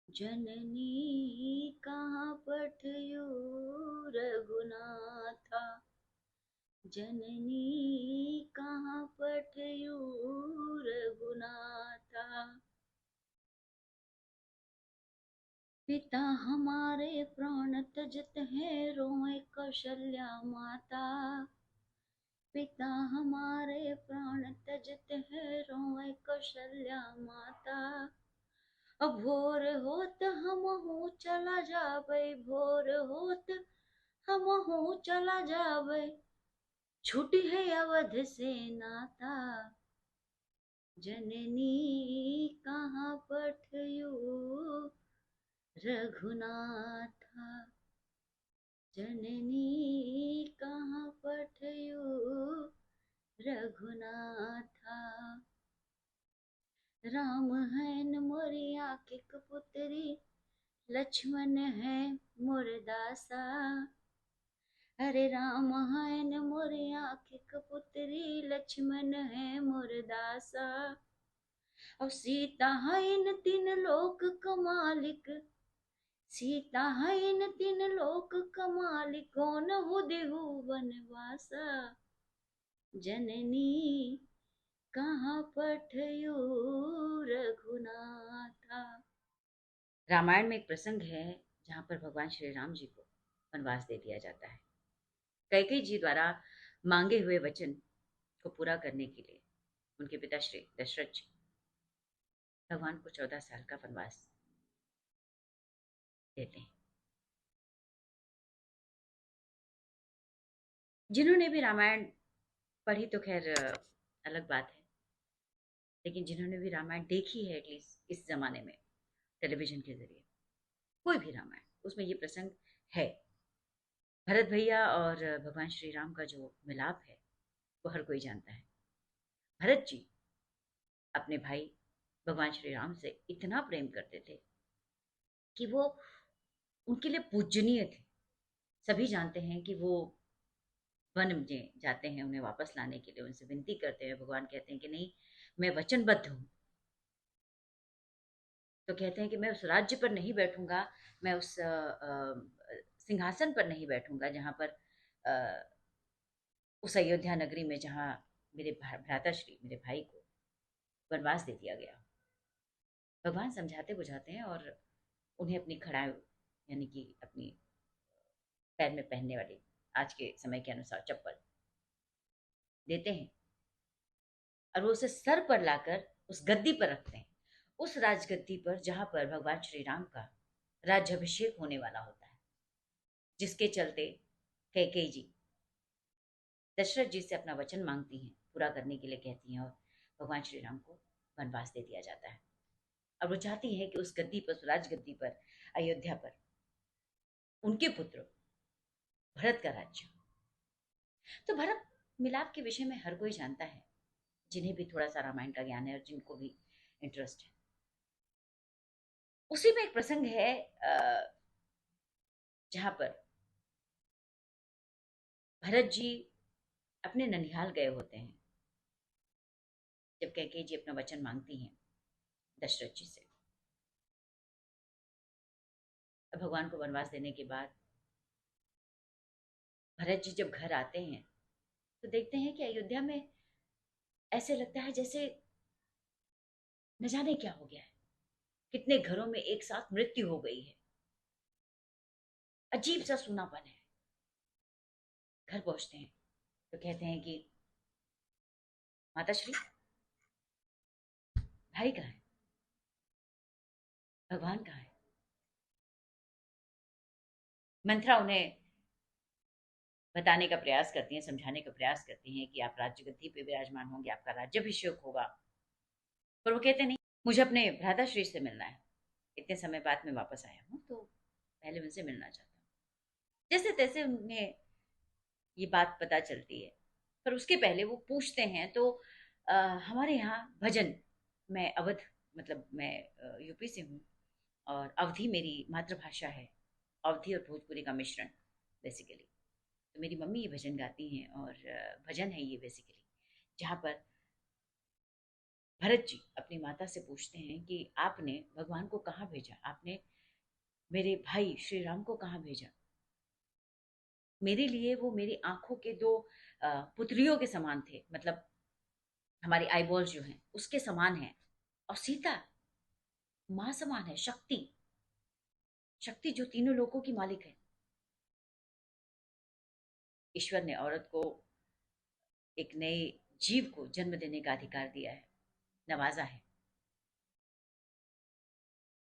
जननी कहाँ पठयू रघुनाथा, जननी कहाँ पठयू रघुनाथा। पिता हमारे प्राण तजत है, रोए कौशल्या माता। पिता हमारे प्राण तजत है, रोए कौशल्या माता। अब भोर होत हमहु चला जाबै, भोर होत हमहु चला जाबै, छूटी है अवध से नाता। जननी कहाँ पठयू रघुनाथा, जननी कहाँ पठयू रघुनाथा। राम है न मोरी आँखिक पुतरी, लक्ष्मण है मोर दासा। हरे राम है न मोरी आँखिक पुतरी, लक्ष्मण है मोर दासा। और सीता है न तीन लोक कमालिक, सीता है इन तीन लोक कमालिक, कौन हो देहु वनवासा। जननी कहाँ पठयू रघुनाथा। रामायण में एक प्रसंग है जहाँ पर भगवान श्री राम जी को वनवास दे दिया जाता है। कैकेयी जी द्वारा मांगे हुए वचन को पूरा करने के लिए उनके पिता श्री दशरथ जी भगवान को 14 साल का वनवास देते हैं। जिन्होंने भी रामायण पढ़ी तो खैर अलग बात है, लेकिन जिन्होंने भी रामायण देखी है एटलीस्ट इस जमाने में टेलीविजन के जरिए, कोई भी रामायण, उसमें ये प्रसंग है। भरत भैया और भगवान श्री राम का जो मिलाप है वो हर कोई जानता है। भरत जी अपने भाई भगवान श्री राम से इतना प्रेम करते थे कि वो उनके लिए पूजनीय थे। सभी जानते हैं कि वो वन में जाते हैं उन्हें वापस लाने के लिए, उनसे विनती करते हैं। भगवान कहते हैं कि नहीं, मैं वचनबद्ध हूँ। तो कहते हैं कि मैं उस राज्य पर नहीं बैठूंगा, मैं उस सिंहासन पर नहीं बैठूंगा जहाँ पर उस अयोध्या नगरी में जहाँ मेरे भ्राताश्री मेरे भाई को वनवास दे दिया गया। भगवान समझाते बुझाते हैं और उन्हें अपनी खड़ाई यानी कि अपनी पैर में पहनने वाली आज के समय के अनुसार चप्पल देते हैं और वो उसे सर पर लाकर उस गद्दी पर रखते हैं, उस राजगद्दी पर जहां पर भगवान श्री राम का राज्याभिषेक होने वाला होता है, जिसके चलते कैकेयी जी दशरथ जी से अपना वचन मांगती हैं, पूरा करने के लिए कहती हैं और भगवान श्री राम को वनवास दे दिया जाता है। और वो चाहती है कि उस गद्दी पर, उस राजगद्दी पर, अयोध्या पर उनके पुत्र भरत का राज्य हो। तो भरत मिलाप के विषय में हर कोई जानता है, जिन्हें भी थोड़ा सा रामायण का ज्ञान है और जिनको भी इंटरेस्ट है। उसी में एक प्रसंग है जहां पर भरत जी अपने ननिहाल गए होते हैं, जब कैकेयी जी अपना वचन मांगती हैं दशरथ जी से। अब भगवान को वनवास देने के बाद भरत जी जब घर आते हैं तो देखते हैं कि अयोध्या में ऐसे लगता है जैसे न जाने क्या हो गया है, कितने घरों में एक साथ मृत्यु हो गई है, अजीब सा सूनापन है। घर पहुंचते हैं तो कहते हैं कि माताश्री, भाई कहाँ है, भगवान कहाँ है। मंत्रा उन्हें बताने का प्रयास करती हैं, समझाने का प्रयास करती हैं कि आप राज्य गद्दी पे विराजमान होंगे, आपका राज्याभिषेक होगा। पर वो कहते नहीं, मुझे अपने भ्राताश्री से मिलना है, इतने समय बाद मैं वापस आया हूँ तो पहले उनसे मिलना चाहता हूँ। जैसे तैसे उन्हें ये बात पता चलती है, पर उसके पहले वो पूछते हैं तो हमारे यहाँ भजन, मैं अवध मतलब मैं यूपी से हूँ और अवधी मेरी मातृभाषा है, अवधी और भोजपुरी का मिश्रण बेसिकली। तो मेरी मम्मी ये भजन गाती हैं और भजन है ये बेसिकली, जहाँ पर भरत जी अपनी माता से पूछते हैं कि आपने भगवान को कहाँ भेजा, आपने मेरे भाई श्री राम को कहाँ भेजा। मेरे लिए वो मेरी आंखों के दो पुतलियों के समान थे, मतलब हमारी आईबॉल्स जो हैं उसके समान हैं। और सीता माँ समान है, शक्ति, शक्ति जो तीनों लोकों की मालिक है। ईश्वर ने औरत को एक नए जीव को जन्म देने का अधिकार दिया है, नवाजा है,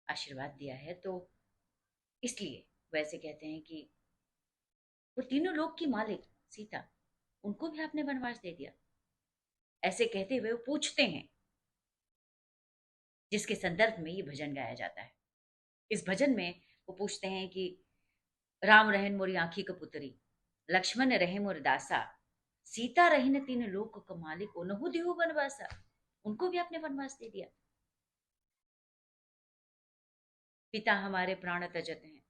आशीर्वाद दिया है। तो इसलिए वैसे कहते हैं कि वो तीनों लोक की मालिक सीता, उनको भी आपने वनवास दे दिया। ऐसे कहते हुए वो पूछते हैं, जिसके संदर्भ में ये भजन गाया जाता है। इस भजन में वो पूछते हैं कि राम रहन मोरी आंखी का पुतरी, लक्ष्मण रहे मोर दासा, सीता रही न तीन लोक का मालिक, ओनहु दिहु वनवासा। उनको भी आपने वनवास दे दिया। पिता हमारे प्राण तजत हैं।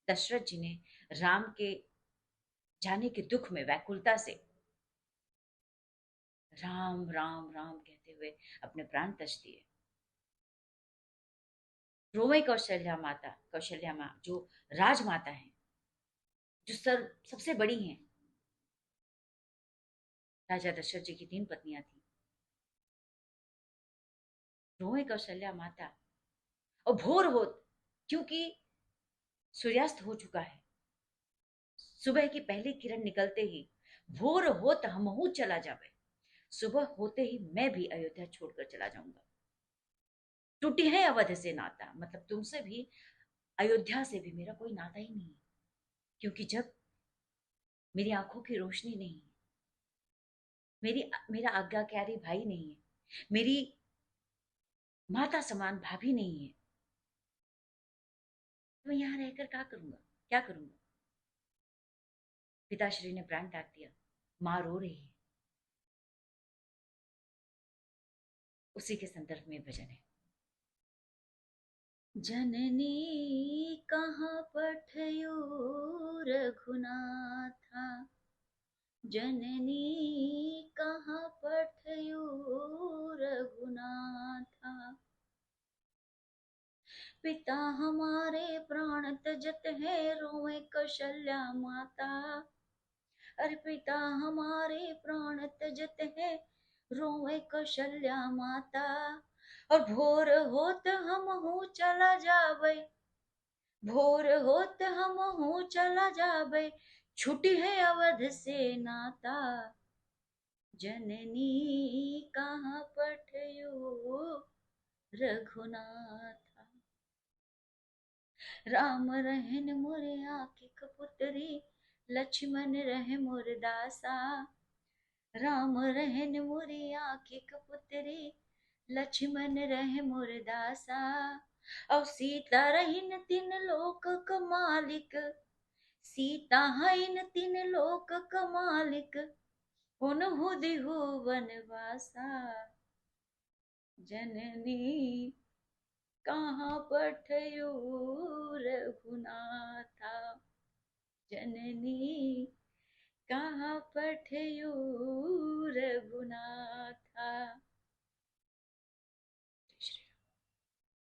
दशरथ जी ने राम के जाने के दुख में व्याकुलता से राम राम राम कहते हुए अपने प्राण तज दिए। रोमे कौशल्या माता, कौशल्या माँ जो राजमाता है, जो सबसे बड़ी हैं। राजा दशरथ जी की तीन पत्नियां थी, रोमे कौशल्या माता। और भोर हो, क्योंकि सूर्यास्त हो चुका है, सुबह की पहली किरण निकलते ही भोर होत हमहू चला जावे, सुबह होते ही मैं भी अयोध्या छोड़कर चला जाऊंगा। टूटी है अवध से नाता, मतलब तुमसे भी, अयोध्या से भी मेरा कोई नाता ही नहीं है। क्योंकि जब मेरी आंखों की रोशनी नहीं है, मेरा आज्ञाकारी भाई नहीं है, मेरी माता समान भाभी नहीं है, तो मैं यहाँ रहकर क्या करूंगा, क्या करूंगा। पिताश्री ने प्राण त्याग दिया, माँ रो रही है। उसी के संदर्भ में भजन है। जननी कहाँ पठयो रघुनाथा, जननी कहाँ पठयो रघुनाथा, पिता हमारे प्राण तजत है, रोए कौशल्या माता। अरे पिता हमारे प्राण तजत है, रोए कौशल्या माता। और भोर होत हम हूँ चला जावे, भोर होत हम हूँ चला जावे, छुटी है अवध से नाता। जननी कहाँ पठयो रघुनाथा, राम रहन मोरे आँखी कपुतरी, लक्ष्मण रहे मोर दासा। राम रहन मोरे आँखी कपुतरी, लक्ष्मण रहे मोर दासा। और सीता रहीन तीन लोक क मालिक, सीता हईन तीन लोक क मालिक, उनहु दिहु वनवासा। जननी कहाँ पठयो रघुनाथा, जननी कहाँ पठयो रघुनाथा।